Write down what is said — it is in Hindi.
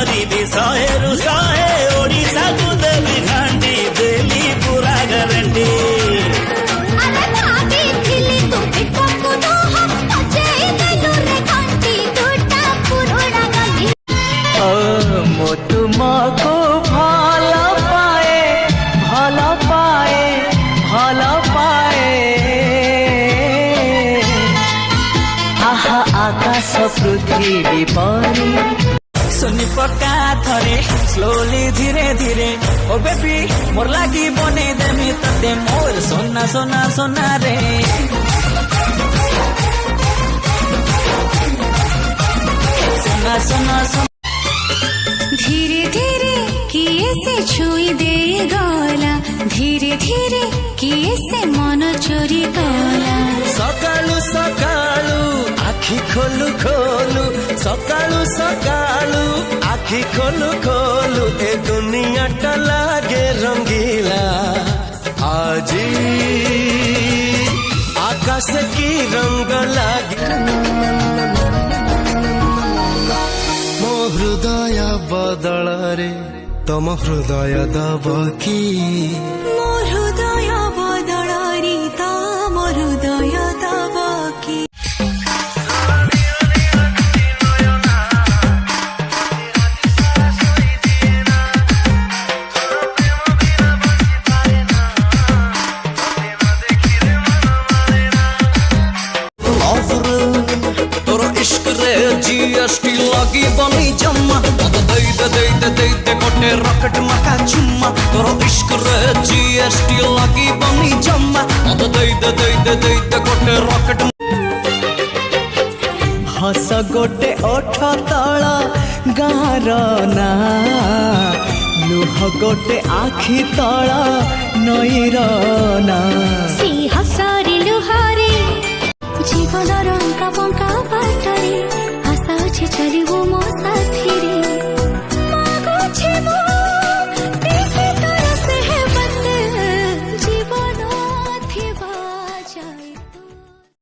धरी शहेरु शहे ओडिशा को देवी घाटी देली पूरा गारंटी तुमको भला पाए आहा आकाश पृथ्वी परी सुनी पक्का थरे स्लोली धीरे धीरे ओ बेबी मोर लागी बने देमी तते मोर सोना सोना सोना रे सोना सोना सोना धीरे धीरे किए से छुई दे गला धीरे धीरे किए से मन चोरी गला सकालू सकालू आखि खोलू खोलू सकालू सकालू आखि खोलू खोलू ए दुनिया टा लागे रंगीला आजी आकाश की रंग लागे मो हृदय बदल रे तम हृदय दब की मो हृदय बदल रे तम हृदय दब की जीएसटी लगी बनी जम्मा दे गोटे रॉकेट मका चुम्मा तोरो इश्क रे जीएसटी लगी बनी जम्मा दे गोटे रॉकेट हस गोटे ओठ तला गार ना लुह गोटे आखि तला नईर ना सी हसारी लुहारी जीवन रंका बंका